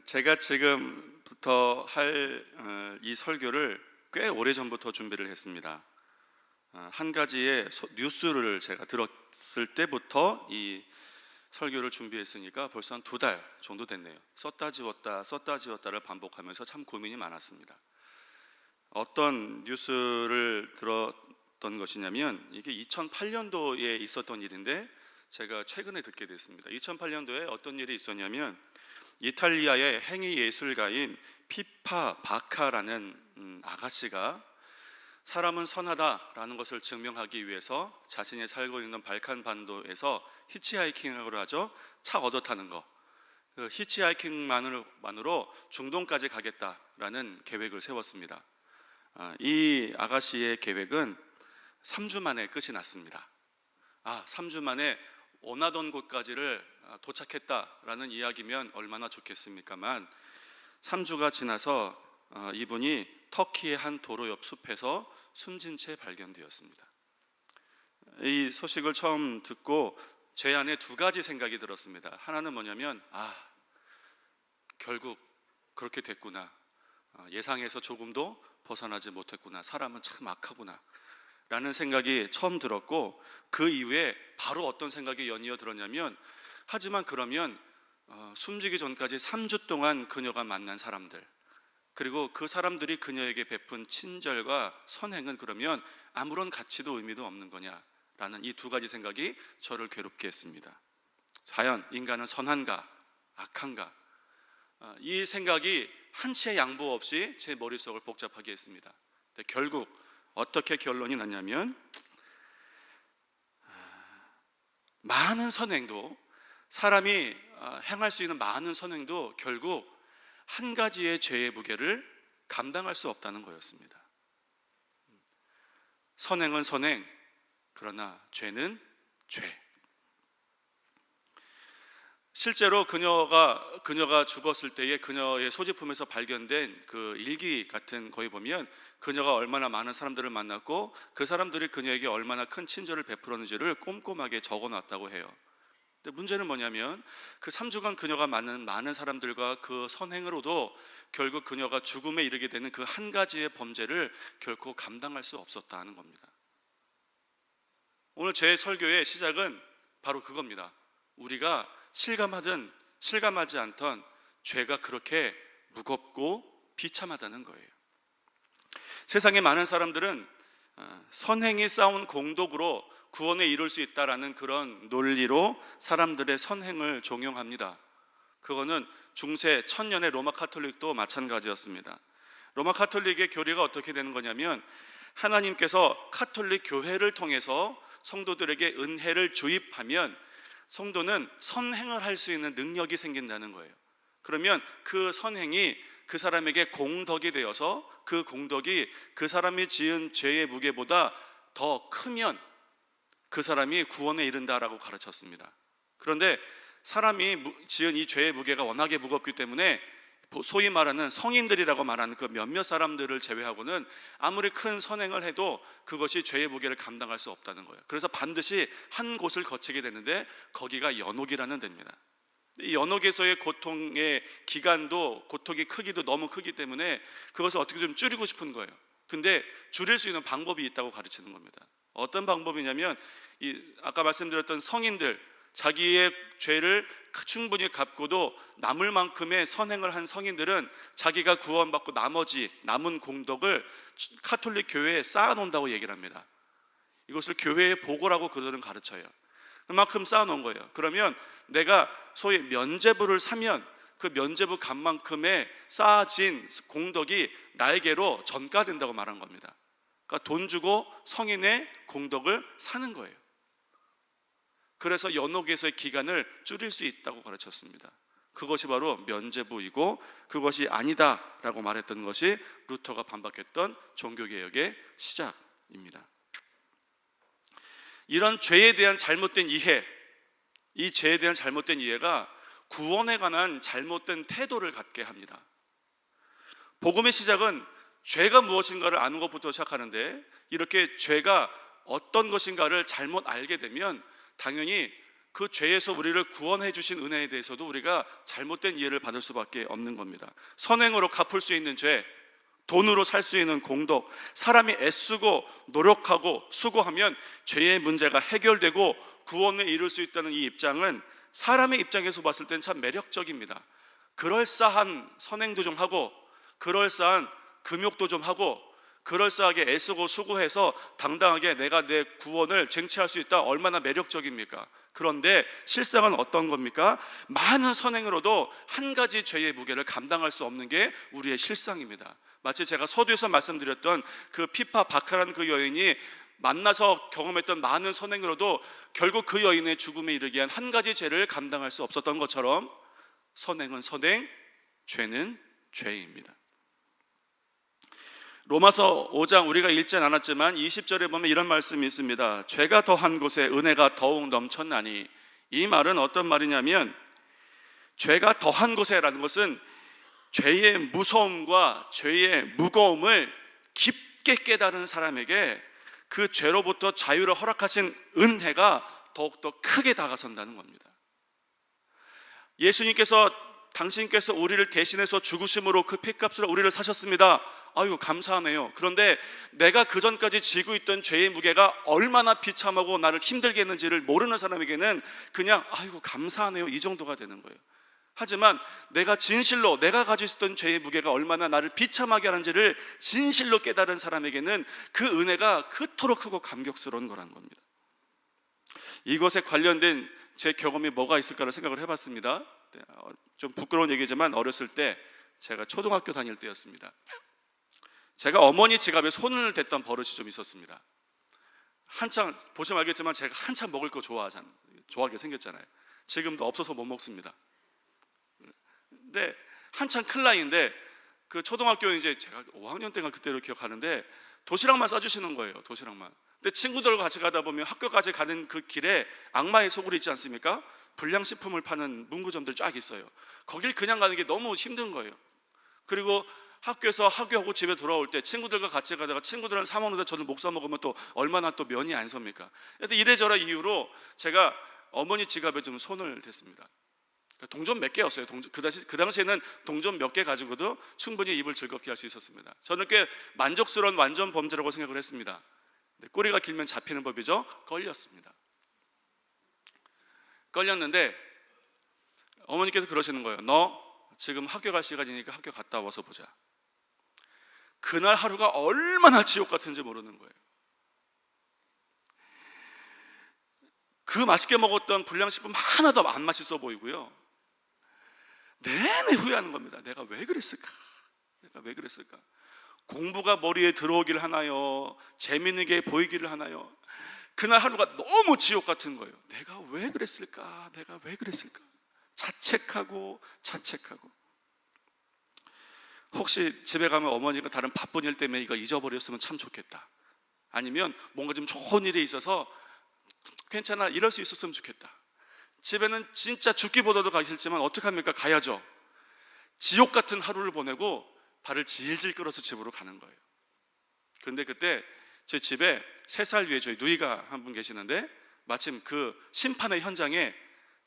제가 지금부터 할 이 설교를 꽤 오래전부터 준비를 했습니다. 한 가지의 뉴스를 제가 들었을 때부터 이 설교를 준비했으니까 벌써 한 2달 정도 됐네요. 썼다 지웠다를 반복하면서 참 고민이 많았습니다. 어떤 뉴스를 들었던 것이냐면 이게 2008년도에 있었던 일인데 제가 최근에 듣게 됐습니다. 2008년도에 어떤 일이 있었냐면 이탈리아의 행위 예술가인 피파 바카라는 아가씨가 사람은 선하다라는 것을 증명하기 위해서 자신이 살고 있는 발칸 반도에서 히치하이킹을 하죠. 차 얻어 타는 거. 그 히치하이킹만으로 중동까지 가겠다라는 계획을 세웠습니다. 이 아가씨의 계획은 3주 만에 끝이 났습니다. 3주 만에 원하던 곳까지를 도착했다라는 이야기면 얼마나 좋겠습니까만 3주가 지나서 이분이 터키의 한 도로 옆 숲에서 숨진 채 발견되었습니다. 이 소식을 처음 듣고 제 안에 2가지 생각이 들었습니다. 하나는 뭐냐면 결국 그렇게 됐구나. 예상에서 조금도 벗어나지 못했구나. 사람은 참 악하구나 라는 생각이 처음 들었고, 그 이후에 바로 어떤 생각이 연이어 들었냐면, 하지만 그러면 숨지기 전까지 3주 동안 그녀가 만난 사람들, 그리고 그 사람들이 그녀에게 베푼 친절과 선행은 그러면 아무런 가치도 의미도 없는 거냐라는 이 2가지 생각이 저를 괴롭게 했습니다. 과연 인간은 선한가 악한가? 이 생각이 한치의 양보 없이 제 머릿속을 복잡하게 했습니다. 근데 결국 어떻게 결론이 났냐면, 많은 선행도, 사람이 행할 수 있는 많은 선행도 결국 한 가지의 죄의 무게를 감당할 수 없다는 거였습니다. 선행은 선행, 그러나 죄는 죄. 실제로 그녀가 죽었을 때에 그녀의 소지품에서 발견된 그 일기 같은 거에 보면 그녀가 얼마나 많은 사람들을 만났고 그 사람들이 그녀에게 얼마나 큰 친절을 베풀었는지를 꼼꼼하게 적어놨다고 해요. 근데 문제는 뭐냐면 그 3주간 그녀가 만난 많은 사람들과 그 선행으로도 결국 그녀가 죽음에 이르게 되는 그 한 가지의 범죄를 결코 감당할 수 없었다는 겁니다. 오늘 제 설교의 시작은 바로 그겁니다. 우리가 실감하든 실감하지 않던 죄가 그렇게 무겁고 비참하다는 거예요. 세상의 많은 사람들은 선행이 쌓은 공덕으로 구원에 이룰 수 있다라는 그런 논리로 사람들의 선행을 종용합니다. 그거는 중세 천년의 로마 카톨릭도 마찬가지였습니다. 로마 카톨릭의 교리가 어떻게 되는 거냐면, 하나님께서 카톨릭 교회를 통해서 성도들에게 은혜를 주입하면 성도는 선행을 할 수 있는 능력이 생긴다는 거예요. 그러면 그 선행이 그 사람에게 공덕이 되어서 그 공덕이 그 사람이 지은 죄의 무게보다 더 크면 그 사람이 구원에 이른다라고 가르쳤습니다. 그런데 사람이 지은 이 죄의 무게가 워낙에 무겁기 때문에 소위 말하는 성인들이라고 말하는 그 몇몇 사람들을 제외하고는 아무리 큰 선행을 해도 그것이 죄의 무게를 감당할 수 없다는 거예요. 그래서 반드시 한 곳을 거치게 되는데 거기가 연옥이라는 데입니다. 이 연옥에서의 고통의 기간도, 고통의 크기도 너무 크기 때문에 그것을 어떻게 좀 줄이고 싶은 거예요. 근데 줄일 수 있는 방법이 있다고 가르치는 겁니다. 어떤 방법이냐면, 아까 말씀드렸던 성인들, 자기의 죄를 충분히 갚고도 남을 만큼의 선행을 한 성인들은 자기가 구원받고 나머지 남은 공덕을 카톨릭 교회에 쌓아놓는다고 얘기를 합니다. 이것을 교회의 보고라고 그들은 가르쳐요. 그만큼 쌓아놓은 거예요. 그러면 내가 소위 면죄부를 사면 그 면죄부 값만큼의 쌓아진 공덕이 나에게로 전가된다고 말한 겁니다. 그러니까 돈 주고 성인의 공덕을 사는 거예요. 그래서 연옥에서의 기간을 줄일 수 있다고 가르쳤습니다. 그것이 바로 면죄부이고, 그것이 아니다라고 말했던 것이 루터가 반박했던 종교개혁의 시작입니다. 이런 죄에 대한 잘못된 이해, 이 죄에 대한 잘못된 이해가 구원에 관한 잘못된 태도를 갖게 합니다. 복음의 시작은 죄가 무엇인가를 아는 것부터 시작하는데, 이렇게 죄가 어떤 것인가를 잘못 알게 되면 당연히 그 죄에서 우리를 구원해 주신 은혜에 대해서도 우리가 잘못된 이해를 받을 수밖에 없는 겁니다. 선행으로 갚을 수 있는 죄, 돈으로 살 수 있는 공덕, 사람이 애쓰고 노력하고 수고하면 죄의 문제가 해결되고 구원을 이룰 수 있다는 이 입장은 사람의 입장에서 봤을 땐 참 매력적입니다. 그럴싸한 선행도 좀 하고, 그럴싸한 금욕도 좀 하고, 그럴싸하게 애쓰고 수고해서 당당하게 내가 내 구원을 쟁취할 수 있다, 얼마나 매력적입니까? 그런데 실상은 어떤 겁니까? 많은 선행으로도 한 가지 죄의 무게를 감당할 수 없는 게 우리의 실상입니다. 마치 제가 서두에서 말씀드렸던 그 피파 바카라는 그 여인이 만나서 경험했던 많은 선행으로도 결국 그 여인의 죽음에 이르게 한 한 가지 죄를 감당할 수 없었던 것처럼, 선행은 선행, 죄는 죄입니다. 로마서 5장 우리가 읽진 않았지만 20절에 보면 이런 말씀이 있습니다. 죄가 더한 곳에 은혜가 더욱 넘쳤나니. 이 말은 어떤 말이냐면, 죄가 더한 곳에라는 것은 죄의 무서움과 죄의 무거움을 깊게 깨달은 사람에게 그 죄로부터 자유를 허락하신 은혜가 더욱더 크게 다가선다는 겁니다. 예수님께서, 당신께서 우리를 대신해서 죽으심으로 그 피값으로 우리를 사셨습니다. 아유, 감사하네요. 그런데 내가 그전까지 지고 있던 죄의 무게가 얼마나 비참하고 나를 힘들게 했는지를 모르는 사람에게는 그냥 아이고 감사하네요, 이 정도가 되는 거예요. 하지만 내가 진실로, 내가 가지고 있었던 죄의 무게가 얼마나 나를 비참하게 하는지를 진실로 깨달은 사람에게는 그 은혜가 그토록 크고 감격스러운 거란 겁니다. 이것에 관련된 제 경험이 뭐가 있을까를 생각을 해봤습니다. 좀 부끄러운 얘기지만 어렸을 때, 제가 초등학교 다닐 때였습니다. 제가 어머니 지갑에 손을 댔던 버릇이 좀 있었습니다. 한창, 보시면 알겠지만 제가 한참 먹을 거 좋아하게 생겼잖아요. 지금도 없어서 못 먹습니다. 근데 한창 큰 나이인데, 그 초등학교 이제 제가 5학년 때가 그때로 기억하는데 도시락만 싸주시는 거예요. 도시락만. 근데 친구들과 같이 가다 보면 학교까지 가는 그 길에 악마의 소굴이 있지 않습니까? 불량식품을 파는 문구점들 쫙 있어요. 거길 그냥 가는 게 너무 힘든 거예요. 그리고 학교에서 학교하고 집에 돌아올 때 친구들과 같이 가다가 친구들은 사 먹는데 저는 목 사 먹으면 또 얼마나 또 면이 안 섭니까? 이래저래 이유로 제가 어머니 지갑에 좀 손을 댔습니다. 동전 몇 개였어요. 그 당시에는 동전 몇 개 가지고도 충분히 입을 즐겁게 할 수 있었습니다. 저는 꽤 만족스러운 완전 범죄라고 생각을 했습니다. 근데 꼬리가 길면 잡히는 법이죠. 걸렸습니다. 걸렸는데 어머니께서 그러시는 거예요. 너 지금 학교 갈 시간이니까 학교 갔다 와서 보자. 그날 하루가 얼마나 지옥 같은지 모르는 거예요. 그 맛있게 먹었던 불량식품 하나도 안 맛있어 보이고요. 내내 후회하는 겁니다. 내가 왜 그랬을까? 내가 왜 그랬을까? 공부가 머리에 들어오기를 하나요? 재밌는 게 보이기를 하나요? 그날 하루가 너무 지옥 같은 거예요. 내가 왜 그랬을까? 내가 왜 그랬을까? 자책하고 혹시 집에 가면 어머니가 다른 바쁜 일 때문에 이거 잊어버렸으면 참 좋겠다, 아니면 뭔가 좀 좋은 일이 있어서 괜찮아, 이럴 수 있었으면 좋겠다. 집에는 진짜 죽기보다도 가기 싫지만 어떡합니까? 가야죠. 지옥 같은 하루를 보내고 발을 질질 끌어서 집으로 가는 거예요. 그런데 그때 제 집에 3살 위에 저희 누이가 한 분 계시는데, 마침 그 심판의 현장에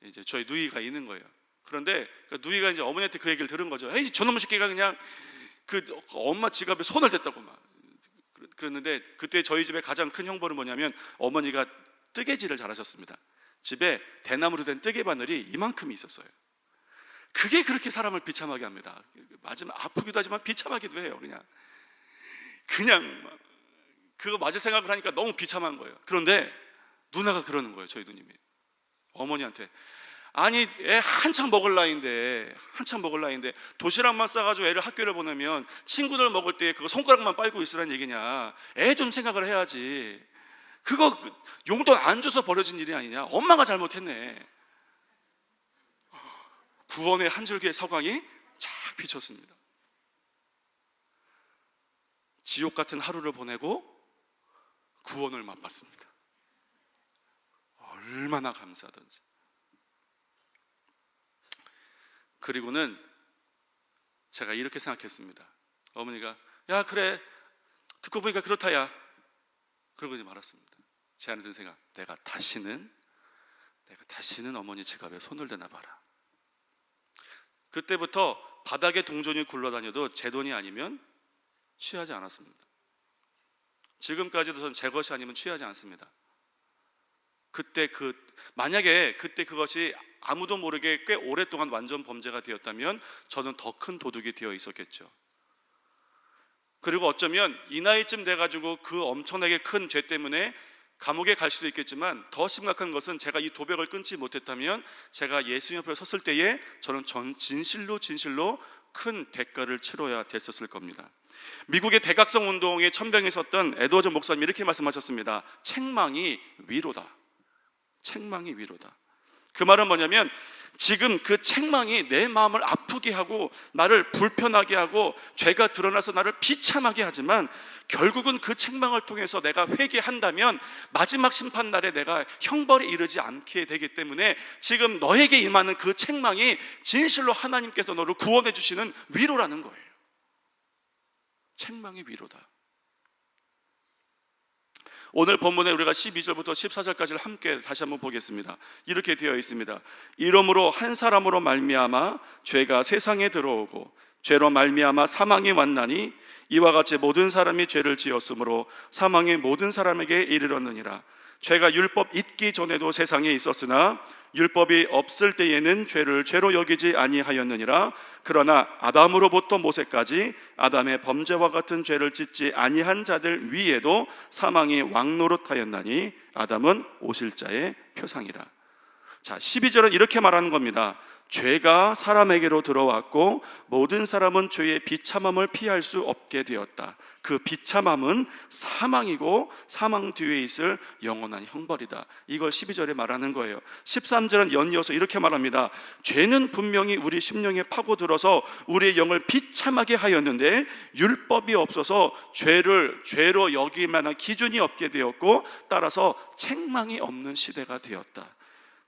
이제 저희 누이가 있는 거예요. 그런데 그 누이가 이제 어머니한테 그 얘기를 들은 거죠. 에이, 저놈의 새끼가 그냥 그 엄마 지갑에 손을 댔다고 막 그랬는데, 그때 저희 집에 가장 큰 형벌은 뭐냐면 어머니가 뜨개질을 잘하셨습니다. 집에 대나무로 된 뜨개 바늘이 이만큼이 있었어요. 그게 그렇게 사람을 비참하게 합니다. 맞으면 아프기도 하지만 비참하기도 해요. 그냥 그거 맞을 생각을 하니까 너무 비참한 거예요. 그런데 누나가 그러는 거예요. 저희 누님이 어머니한테, 아니 애 한창 먹을 나이인데 도시락만 싸가지고 애를 학교를 보내면 친구들 먹을 때 그거 손가락만 빨고 있으라는 얘기냐? 애 좀 생각을 해야지. 그거 용돈 안 줘서 벌어진 일이 아니냐? 엄마가 잘못했네. 구원의 한 줄기의 서광이 쫙 비쳤습니다. 지옥 같은 하루를 보내고 구원을 맛봤습니다. 얼마나 감사하던지. 그리고는 제가 이렇게 생각했습니다. 어머니가 야 그래 듣고 보니까 그렇다 야, 그러고 이제 말았습니다. 제 안에 든 생각, 내가 다시는 내가 다시는 어머니 지갑에 손을 대나 봐라. 그때부터 바닥에 동전이 굴러다녀도 제 돈이 아니면 취하지 않았습니다. 지금까지도 전 제 것이 아니면 취하지 않습니다. 만약에 그때 그것이 아무도 모르게 꽤 오랫동안 완전 범죄가 되었다면 저는 더 큰 도둑이 되어 있었겠죠. 그리고 어쩌면 이 나이쯤 돼가지고 그 엄청나게 큰 죄 때문에 감옥에 갈 수도 있겠지만, 더 심각한 것은 제가 이 도벽을 끊지 못했다면 제가 예수님 앞에 섰을 때에 저는 진실로 큰 대가를 치러야 됐었을 겁니다. 미국의 대각성 운동의 천병에 섰던 에드워즈 목사님이 이렇게 말씀하셨습니다. 책망이 위로다. 책망이 위로다. 그 말은 뭐냐면, 지금 그 책망이 내 마음을 아프게 하고 나를 불편하게 하고 죄가 드러나서 나를 비참하게 하지만, 결국은 그 책망을 통해서 내가 회개한다면 마지막 심판날에 내가 형벌에 이르지 않게 되기 때문에 지금 너에게 임하는 그 책망이 진실로 하나님께서 너를 구원해 주시는 위로라는 거예요. 책망이 위로다. 오늘 본문에 우리가 12절부터 14절까지를 함께 다시 한번 보겠습니다. 이렇게 되어 있습니다. 이러므로 한 사람으로 말미암아 죄가 세상에 들어오고 죄로 말미암아 사망이 왔나니 이와 같이 모든 사람이 죄를 지었으므로 사망이 모든 사람에게 이르렀느니라. 죄가 율법 있기 전에도 세상에 있었으나 율법이 없을 때에는 죄를 죄로 여기지 아니하였느니라. 그러나 아담으로부터 모세까지 아담의 범죄와 같은 죄를 짓지 아니한 자들 위에도 사망이 왕노릇하였나니 아담은 오실 자의 표상이라. 자, 12절은 이렇게 말하는 겁니다. 죄가 사람에게로 들어왔고 모든 사람은 죄의 비참함을 피할 수 없게 되었다. 그 비참함은 사망이고 사망 뒤에 있을 영원한 형벌이다. 이걸 12절에 말하는 거예요. 13절은 연이어서 이렇게 말합니다. 죄는 분명히 우리 심령에 파고들어서 우리의 영을 비참하게 하였는데 율법이 없어서 죄를 죄로 여길 만한 기준이 없게 되었고 따라서 책망이 없는 시대가 되었다.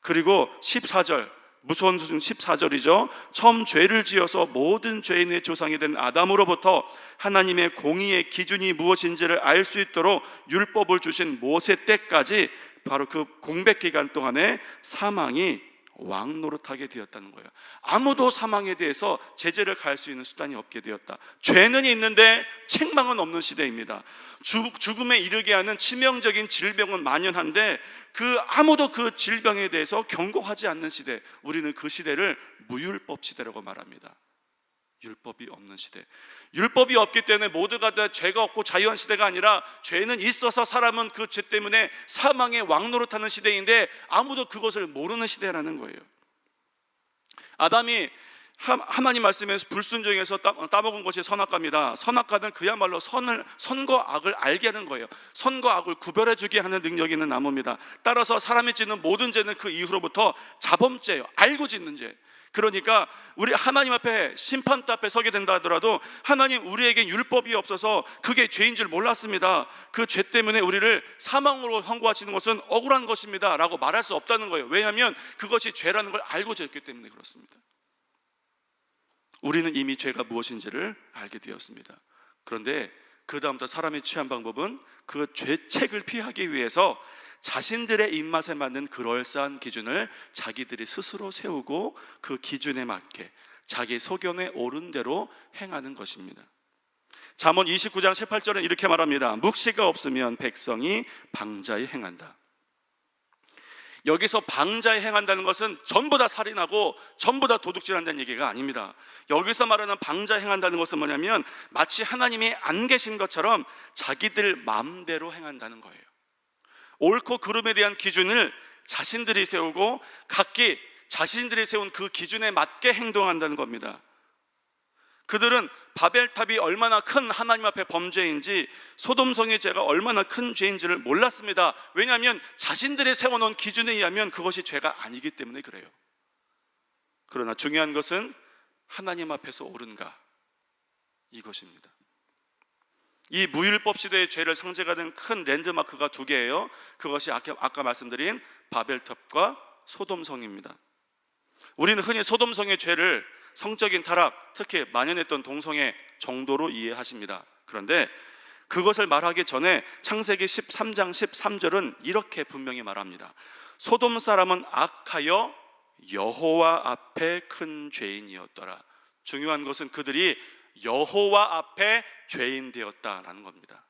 그리고 14절, 무서운 14절이죠. 처음 죄를 지어서 모든 죄인의 조상이 된 아담으로부터 하나님의 공의의 기준이 무엇인지를 알 수 있도록 율법을 주신 모세 때까지 바로 그 공백 기간 동안에 사망이 왕노릇하게 되었다는 거예요. 아무도 사망에 대해서 제재를 가할 수 있는 수단이 없게 되었다. 죄는 있는데 책망은 없는 시대입니다. 죽음에 이르게 하는 치명적인 질병은 만연한데 아무도 그 질병에 대해서 경고하지 않는 시대, 우리는 그 시대를 무율법 시대라고 말합니다. 율법이 없는 시대. 율법이 없기 때문에 모두가 다 죄가 없고 자유한 시대가 아니라 죄는 있어서 사람은 그 죄 때문에 사망의 왕노릇하는 시대인데 아무도 그것을 모르는 시대라는 거예요. 아담이 하나님 말씀에서 불순종해서 따먹은 것이 선악과입니다. 선악과는 그야말로 선과 악을 알게 하는 거예요. 선과 악을 구별해주게 하는 능력이 있는 나무입니다. 따라서 사람이 짓는 모든 죄는 그 이후로부터 자범죄예요. 알고 짓는 죄. 그러니까 우리 하나님 앞에 심판대 앞에 서게 된다 하더라도 하나님 우리에게 율법이 없어서 그게 죄인 줄 몰랐습니다. 그 죄 때문에 우리를 사망으로 선고하시는 것은 억울한 것입니다 라고 말할 수 없다는 거예요. 왜냐하면 그것이 죄라는 걸 알고 졌기 때문에 그렇습니다. 우리는 이미 죄가 무엇인지를 알게 되었습니다. 그런데 그 다음부터 사람이 취한 방법은 그 죄책을 피하기 위해서 자신들의 입맛에 맞는 그럴싸한 기준을 자기들이 스스로 세우고 그 기준에 맞게 자기 소견에 옳은 대로 행하는 것입니다. 잠언 29장 18절은 이렇게 말합니다. 묵시가 없으면 백성이 방자히 행한다. 여기서 방자히 행한다는 것은 전부 다 살인하고 전부 다 도둑질한다는 얘기가 아닙니다. 여기서 말하는 방자히 행한다는 것은 뭐냐면 마치 하나님이 안 계신 것처럼 자기들 마음대로 행한다는 거예요. 옳고 그름에 대한 기준을 자신들이 세우고 각기 자신들이 세운 그 기준에 맞게 행동한다는 겁니다. 그들은 바벨탑이 얼마나 큰 하나님 앞에 범죄인지 소돔성의 죄가 얼마나 큰 죄인지를 몰랐습니다. 왜냐하면 자신들이 세워놓은 기준에 의하면 그것이 죄가 아니기 때문에 그래요. 그러나 중요한 것은 하나님 앞에서 옳은가, 이것입니다. 이 무율법 시대의 죄를 상징하는 큰 랜드마크가 두 개예요. 그것이 아까 말씀드린 바벨탑과 소돔성입니다. 우리는 흔히 소돔성의 죄를 성적인 타락, 특히 만연했던 동성애 정도로 이해하십니다. 그런데 그것을 말하기 전에 창세기 13장 13절은 이렇게 분명히 말합니다. 소돔 사람은 악하여 여호와 앞에 큰 죄인이었더라. 중요한 것은 그들이 여호와 앞에 죄인 되었다라는 겁니다.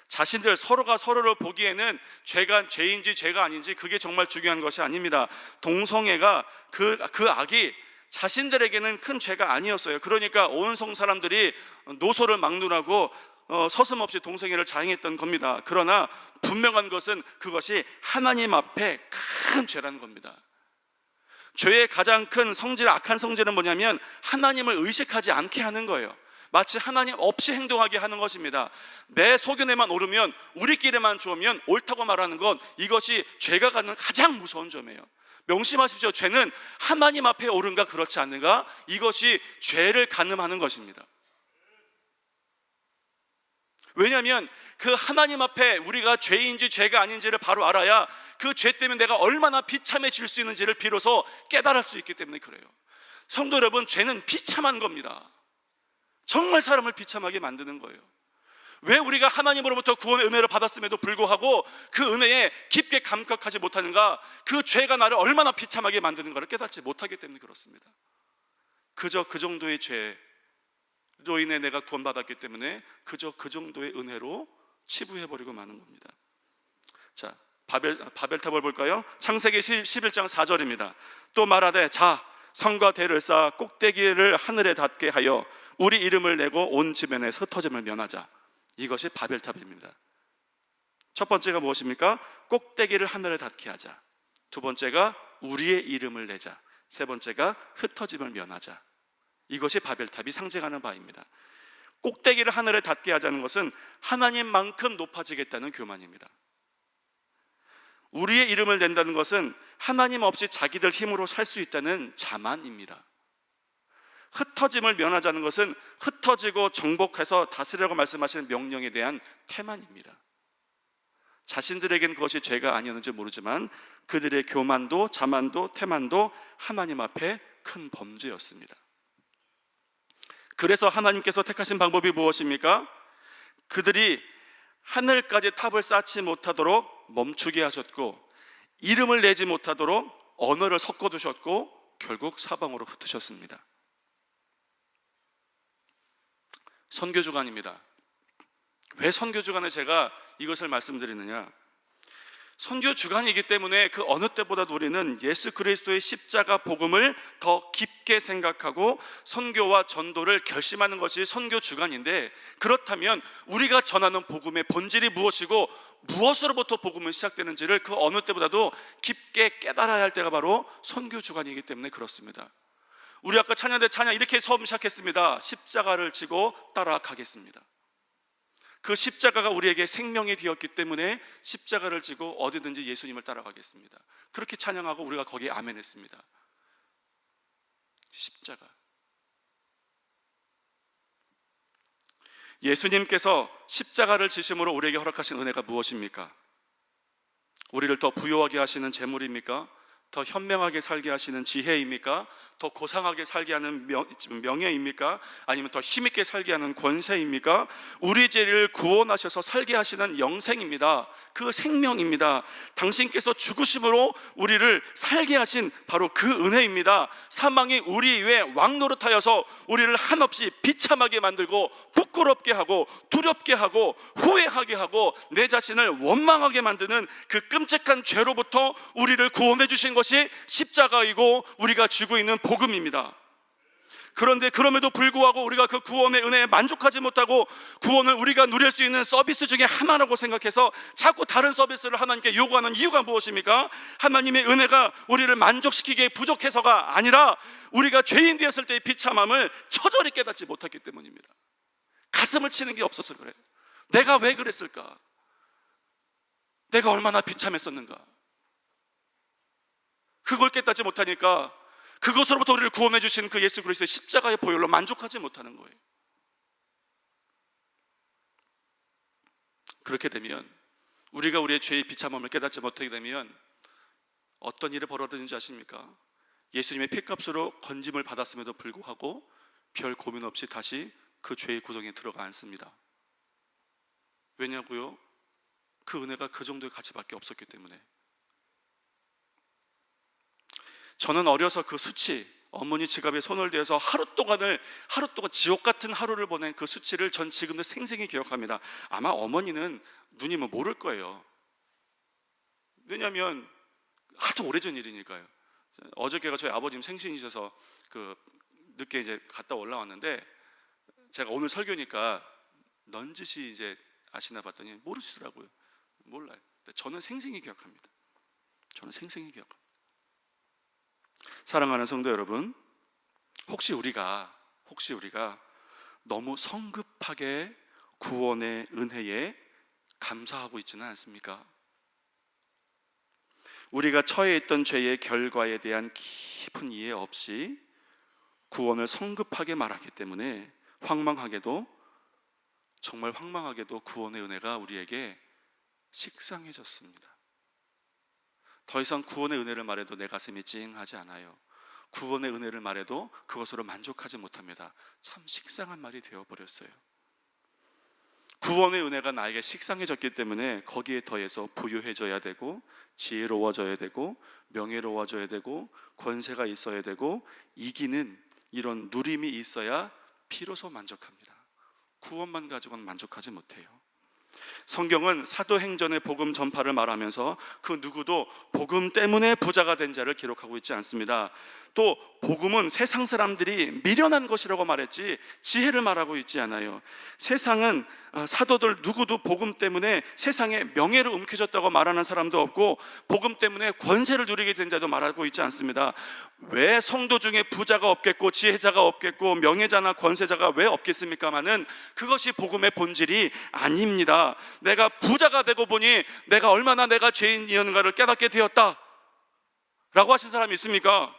자신들 서로가 서로를 보기에는 죄가 죄인지 죄가 아닌지 그게 정말 중요한 것이 아닙니다. 동성애가 그 악이 자신들에게는 큰 죄가 아니었어요. 그러니까 온 성 사람들이 노소를 막론하고 서슴없이 동성애를 자행했던 겁니다. 그러나 분명한 것은 그것이 하나님 앞에 큰 죄라는 겁니다. 죄의 가장 큰 성질, 악한 성질은 뭐냐면 하나님을 의식하지 않게 하는 거예요. 마치 하나님 없이 행동하게 하는 것입니다. 내 소견에만 오르면, 우리끼리만 좋으면 옳다고 말하는 건, 이것이 죄가 갖는 가장 무서운 점이에요. 명심하십시오. 죄는 하나님 앞에 옳은가 그렇지 않는가, 이것이 죄를 가늠하는 것입니다. 왜냐하면 그 하나님 앞에 우리가 죄인지 죄가 아닌지를 바로 알아야 그 죄 때문에 내가 얼마나 비참해질 수 있는지를 비로소 깨달을 수 있기 때문에 그래요. 성도 여러분, 죄는 비참한 겁니다. 정말 사람을 비참하게 만드는 거예요. 왜 우리가 하나님으로부터 구원의 은혜를 받았음에도 불구하고 그 은혜에 깊게 감격하지 못하는가? 그 죄가 나를 얼마나 비참하게 만드는가를 깨닫지 못하기 때문에 그렇습니다. 그저 그 정도의 죄로 인해 내가 구원받았기 때문에 그저 그 정도의 은혜로 치부해버리고 마는 겁니다. 자, 바벨탑을 볼까요? 창세기 11장 4절입니다. 또 말하되, 자, 성과 대를 쌓아 꼭대기를 하늘에 닿게 하여 우리 이름을 내고 온 주변에 흩어짐을 면하자. 이것이 바벨탑입니다. 첫 번째가 무엇입니까? 꼭대기를 하늘에 닿게 하자. 두 번째가 우리의 이름을 내자. 세 번째가 흩어짐을 면하자. 이것이 바벨탑이 상징하는 바입니다. 꼭대기를 하늘에 닿게 하자는 것은 하나님만큼 높아지겠다는 교만입니다. 우리의 이름을 낸다는 것은 하나님 없이 자기들 힘으로 살 수 있다는 자만입니다. 흩어짐을 면하자는 것은 흩어지고 정복해서 다스리라고 말씀하시는 명령에 대한 태만입니다. 자신들에겐 그것이 죄가 아니었는지 모르지만 그들의 교만도 자만도 태만도 하나님 앞에 큰 범죄였습니다. 그래서 하나님께서 택하신 방법이 무엇입니까? 그들이 하늘까지 탑을 쌓지 못하도록 멈추게 하셨고, 이름을 내지 못하도록 언어를 섞어두셨고, 결국 사방으로 흩으셨습니다. 선교주간입니다. 왜 선교주간에 제가 이것을 말씀드리느냐? 선교주간이기 때문에 그 어느 때보다도 우리는 예수 그리스도의 십자가 복음을 더 깊게 생각하고 선교와 전도를 결심하는 것이 선교주간인데, 그렇다면 우리가 전하는 복음의 본질이 무엇이고 무엇으로부터 복음은 시작되는지를 그 어느 때보다도 깊게 깨달아야 할 때가 바로 선교주간이기 때문에 그렇습니다. 우리 아까 찬양대 찬양 이렇게 처음 시작했습니다. 십자가를 지고 따라가겠습니다. 그 십자가가 우리에게 생명이 되었기 때문에 십자가를 지고 어디든지 예수님을 따라가겠습니다. 그렇게 찬양하고 우리가 거기에 아멘 했습니다. 십자가. 예수님께서 십자가를 지심으로 우리에게 허락하신 은혜가 무엇입니까? 우리를 더 부유하게 하시는 재물입니까? 더 현명하게 살게 하시는 지혜입니까? 더 고상하게 살게 하는 명예입니까? 아니면 더 힘있게 살게 하는 권세입니까? 우리 죄를 구원하셔서 살게 하시는 영생입니다. 그 생명입니다. 당신께서 죽으심으로 우리를 살게 하신 바로 그 은혜입니다. 사망이 우리 위에 왕노릇하여서 우리를 한없이 비참하게 만들고 부끄럽게 하고 두렵게 하고 후회하게 하고 내 자신을 원망하게 만드는 그 끔찍한 죄로부터 우리를 구원해 주신 것이 십자가이고 우리가 쥐고 있는 복음입니다. 그런데 그럼에도 불구하고 우리가 그 구원의 은혜에 만족하지 못하고 구원을 우리가 누릴 수 있는 서비스 중에 하나라고 생각해서 자꾸 다른 서비스를 하나님께 요구하는 이유가 무엇입니까? 하나님의 은혜가 우리를 만족시키기에 부족해서가 아니라 우리가 죄인 되었을 때의 비참함을 처절히 깨닫지 못했기 때문입니다. 가슴을 치는 게 없어서 그래요. 내가 왜 그랬을까? 내가 얼마나 비참했었는가? 그걸 깨닫지 못하니까 그것으로부터 우리를 구원해 주신 그 예수 그리스도의 십자가의 보혈로 만족하지 못하는 거예요. 그렇게 되면 우리가 우리의 죄의 비참함을 깨닫지 못하게 되면 어떤 일이 벌어지는지 아십니까? 예수님의 피값으로 건짐을 받았음에도 불구하고 별 고민 없이 다시 그 죄의 구덩이에 들어가 앉습니다. 왜냐고요? 그 은혜가 그 정도의 가치밖에 없었기 때문에. 저는 어려서 그 수치, 어머니 지갑에 손을 대서 하루 동안 지옥 같은 하루를 보낸 그 수치를 전 지금도 생생히 기억합니다. 아마 어머니는 누님은 모를 거예요. 왜냐하면 하도 오래전 일이니까요. 어저께가 저희 아버님 생신이셔서 늦게 이제 갔다 올라왔는데, 제가 오늘 설교니까 넌지시 이제 아시나 봤더니 모르시더라고요. 몰라요. 저는 생생히 기억합니다. 저는 생생히 기억합니다. 사랑하는 성도 여러분, 혹시 우리가 너무 성급하게 구원의 은혜에 감사하고 있지는 않습니까? 우리가 처해 있던 죄의 결과에 대한 깊은 이해 없이 구원을 성급하게 말하기 때문에 정말 황망하게도 구원의 은혜가 우리에게 식상해졌습니다. 더 이상 구원의 은혜를 말해도 내 가슴이 찡하지 않아요. 구원의 은혜를 말해도 그것으로 만족하지 못합니다. 참 식상한 말이 되어버렸어요. 구원의 은혜가 나에게 식상해졌기 때문에 거기에 더해서 부유해져야 되고, 지혜로워져야 되고, 명예로워져야 되고, 권세가 있어야 되고, 이기는 이런 누림이 있어야 비로소 만족합니다. 구원만 가지고는 만족하지 못해요. 성경은 사도행전의 복음 전파를 말하면서 그 누구도 복음 때문에 부자가 된 자를 기록하고 있지 않습니다. 또 복음은 세상 사람들이 미련한 것이라고 말했지 지혜를 말하고 있지 않아요. 세상은 사도들 누구도 복음 때문에 세상에 명예를 움켜졌다고 말하는 사람도 없고, 복음 때문에 권세를 누리게 된 자도 말하고 있지 않습니다. 왜 성도 중에 부자가 없겠고 지혜자가 없겠고 명예자나 권세자가 왜 없겠습니까마는 그것이 복음의 본질이 아닙니다. 내가 부자가 되고 보니 내가 얼마나 내가 죄인이었는가를 깨닫게 되었다 라고 하신 사람이 있습니까?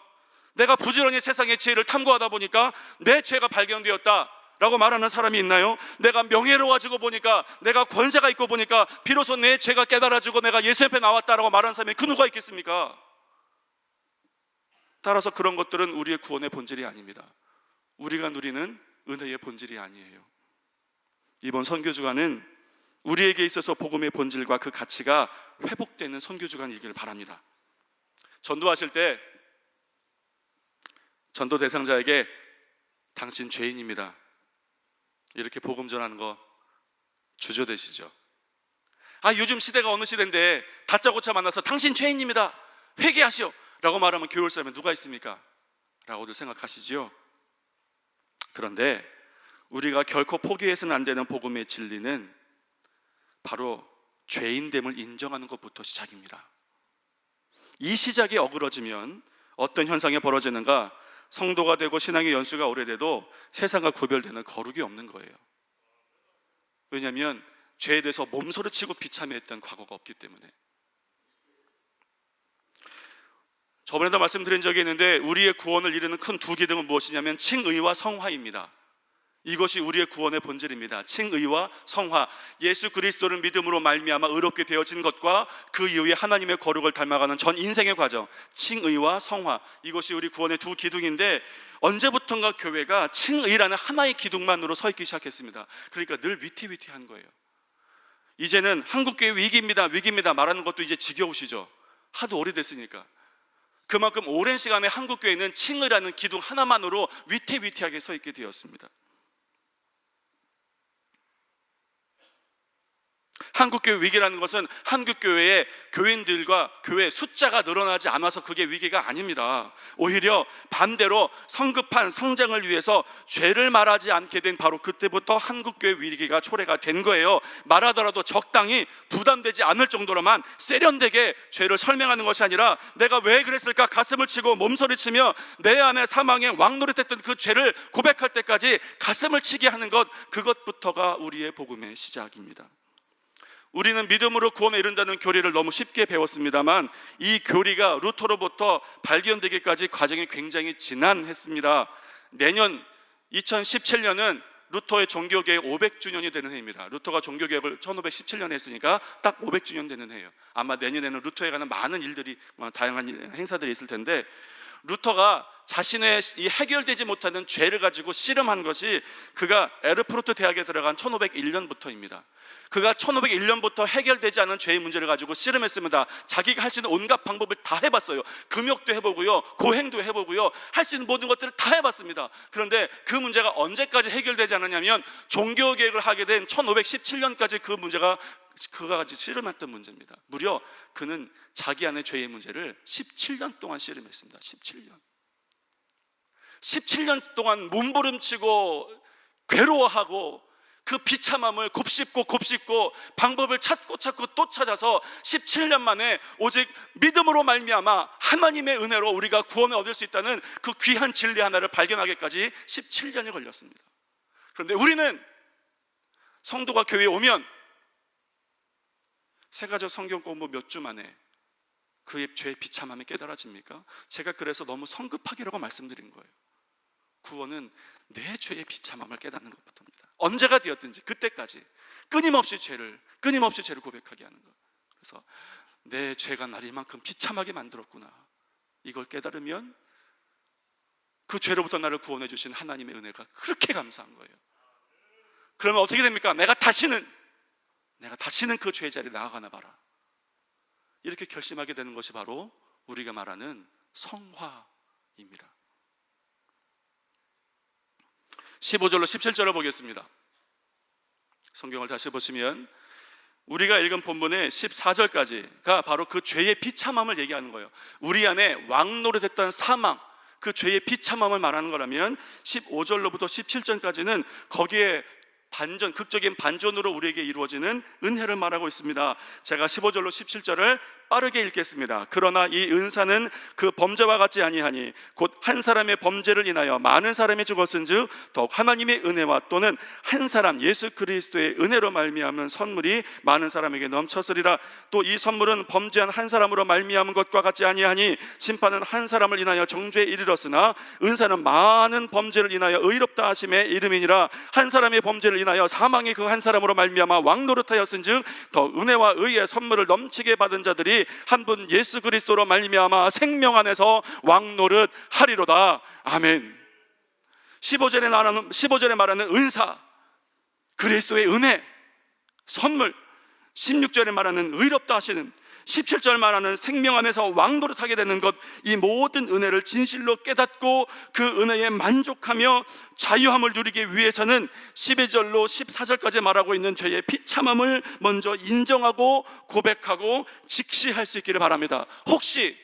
내가 부지런히 세상의 지혜를 탐구하다 보니까 내 죄가 발견되었다 라고 말하는 사람이 있나요? 내가 명예로워지고 보니까, 내가 권세가 있고 보니까 비로소 내 죄가 깨달아지고 내가 예수 앞에 나왔다라고 말하는 사람이 그 누가 있겠습니까? 따라서 그런 것들은 우리의 구원의 본질이 아닙니다. 우리가 누리는 은혜의 본질이 아니에요. 이번 선교주간은 우리에게 있어서 복음의 본질과 그 가치가 회복되는 선교주간이길 바랍니다. 전도하실 때 전도 대상자에게 당신 죄인입니다 이렇게 복음 전하는 거 주저되시죠? 요즘 시대가 어느 시대인데 다짜고짜 만나서 당신 죄인입니다 회개하시오 라고 말하면 교회 올 사람이 누가 있습니까? 라고들 생각하시죠? 그런데 우리가 결코 포기해서는 안 되는 복음의 진리는 바로 죄인됨을 인정하는 것부터 시작입니다. 이 시작이 어그러지면 어떤 현상이 벌어지는가? 성도가 되고 신앙의 연수가 오래돼도 세상과 구별되는 거룩이 없는 거예요. 왜냐하면 죄에 대해서 몸소리치고 비참해했던 과거가 없기 때문에. 저번에도 말씀드린 적이 있는데, 우리의 구원을 이루는 큰 두 기둥은 무엇이냐면 칭의와 성화입니다. 이것이 우리의 구원의 본질입니다. 칭의와 성화, 예수 그리스도를 믿음으로 말미암아 의롭게 되어진 것과 그 이후에 하나님의 거룩을 닮아가는 전 인생의 과정, 칭의와 성화, 이것이 우리 구원의 두 기둥인데, 언제부턴가 교회가 칭의라는 하나의 기둥만으로 서 있기 시작했습니다. 그러니까 늘 위태위태한 거예요. 이제는 한국교회 위기입니다 말하는 것도 이제 지겨우시죠? 하도 오래됐으니까. 그만큼 오랜 시간에 한국교회는 칭의라는 기둥 하나만으로 위태위태하게 서 있게 되었습니다. 한국교회 위기라는 것은 한국교회의 교인들과 교회 숫자가 늘어나지 않아서 그게 위기가 아닙니다. 오히려 반대로 성급한 성장을 위해서 죄를 말하지 않게 된 바로 그때부터 한국교회 위기가 초래가 된 거예요. 말하더라도 적당히 부담되지 않을 정도로만 세련되게 죄를 설명하는 것이 아니라, 내가 왜 그랬을까 가슴을 치고 몸소리치며 내 안에 사망의 왕노릇했던 그 죄를 고백할 때까지 가슴을 치게 하는 것, 그것부터가 우리의 복음의 시작입니다. 우리는 믿음으로 구원에 이른다는 교리를 너무 쉽게 배웠습니다만, 이 교리가 루터로부터 발견되기까지 과정이 굉장히 지난했습니다. 내년 2017년은 루터의 종교개혁 500주년이 되는 해입니다. 루터가 종교개혁을 1517년에 했으니까 딱 500주년 되는 해예요. 아마 내년에는 루터에 관한 많은 일들이, 다양한 행사들이 있을 텐데, 루터가 자신의 이 해결되지 못하는 죄를 가지고 씨름한 것이 그가 에르푸르트 대학에 들어간 1501년부터입니다. 그가 1501년부터 해결되지 않은 죄의 문제를 가지고 씨름했습니다. 자기가 할 수 있는 온갖 방법을 다 해봤어요. 금욕도 해보고요, 고행도 해보고요, 할 수 있는 모든 것들을 다 해봤습니다. 그런데 그 문제가 언제까지 해결되지 않았냐면 종교개혁을 하게 된 1517년까지 그 문제가 그가 같이 씨름했던 문제입니다. 무려 그는 자기 안의 죄의 문제를 17년 동안 씨름했습니다. 17년 동안 몸부림치고 괴로워하고 그 비참함을 곱씹고 방법을 찾고 또 찾아서 17년 만에 오직 믿음으로 말미암아 하나님의 은혜로 우리가 구원을 얻을 수 있다는 그 귀한 진리 하나를 발견하기까지 17년이 걸렸습니다. 그런데 우리는 성도가 교회에 오면 세가족 성경 공부 몇 주 만에 그의 죄의 비참함이 깨달아집니까? 제가 그래서 너무 성급하기라고 말씀드린 거예요. 구원은 내 죄의 비참함을 깨닫는 것부터입니다. 언제가 되었든지 그때까지 끊임없이 죄를 고백하게 하는 것. 그래서 내 죄가 나를 이만큼 비참하게 만들었구나, 이걸 깨달으면 그 죄로부터 나를 구원해 주신 하나님의 은혜가 그렇게 감사한 거예요. 그러면 어떻게 됩니까? 내가 다시는 그 죄의 자리에 나아가나 봐라, 이렇게 결심하게 되는 것이 바로 우리가 말하는 성화입니다. 15절로 17절을 보겠습니다. 성경을 다시 보시면 우리가 읽은 본문의 14절까지가 바로 그 죄의 비참함을 얘기하는 거예요. 우리 안에 왕노릇했던 사망, 그 죄의 비참함을 말하는 거라면 15절로부터 17절까지는 거기에 극적인 반전으로 우리에게 이루어지는 은혜를 말하고 있습니다. 제가 15절로 17절을 빠르게 읽겠습니다. 그러나 이 은사는 그 범죄와 같지 아니하니 곧 한 사람의 범죄를 인하여 많은 사람이 죽었은즉 더욱 하나님의 은혜와 또는 한 사람 예수 그리스도의 은혜로 말미암은 선물이 많은 사람에게 넘쳤으리라. 또 이 선물은 범죄한 한 사람으로 말미암은 것과 같지 아니하니 심판은 한 사람을 인하여 정죄에 이르렀으나 은사는 많은 범죄를 인하여 의롭다 하심의 이름이니라. 한 사람의 범죄를 인하여 사망이 그 한 사람으로 말미암아 왕노릇하였은즉 더 은혜와 의의 선물을 넘치게 받은 자들이 한 분 예수 그리스도로 말미암아 생명 안에서 왕노릇 하리로다. 아멘. 15절에 말하는 은사, 그리스도의 은혜, 선물, 16절에 말하는 의롭다 하시는, 17절 말하는 생명 안에서 왕노릇하게 되는 것, 이 모든 은혜를 진실로 깨닫고 그 은혜에 만족하며 자유함을 누리기 위해서는 12절로 14절까지 말하고 있는 죄의 비참함을 먼저 인정하고 고백하고 직시할 수 있기를 바랍니다. 혹시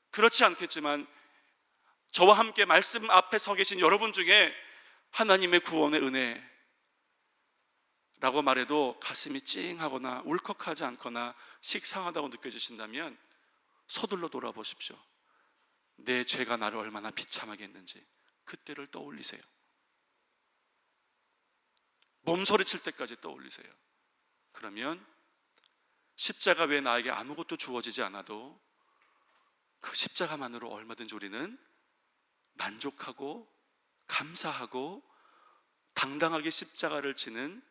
그렇지 않겠지만 저와 함께 말씀 앞에 서 계신 여러분 중에 하나님의 구원의 은혜 라고 말해도 가슴이 찡하거나 울컥하지 않거나 식상하다고 느껴지신다면 서둘러 돌아보십시오. 내 죄가 나를 얼마나 비참하게 했는지 그때를 떠올리세요. 몸서리칠 때까지 떠올리세요. 그러면 십자가 외에 나에게 아무것도 주어지지 않아도 그 십자가만으로 얼마든지 우리는 만족하고 감사하고 당당하게 십자가를 지는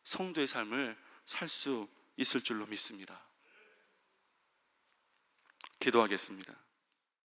성도의 삶을 살 수 있을 줄로 믿습니다. 기도하겠습니다.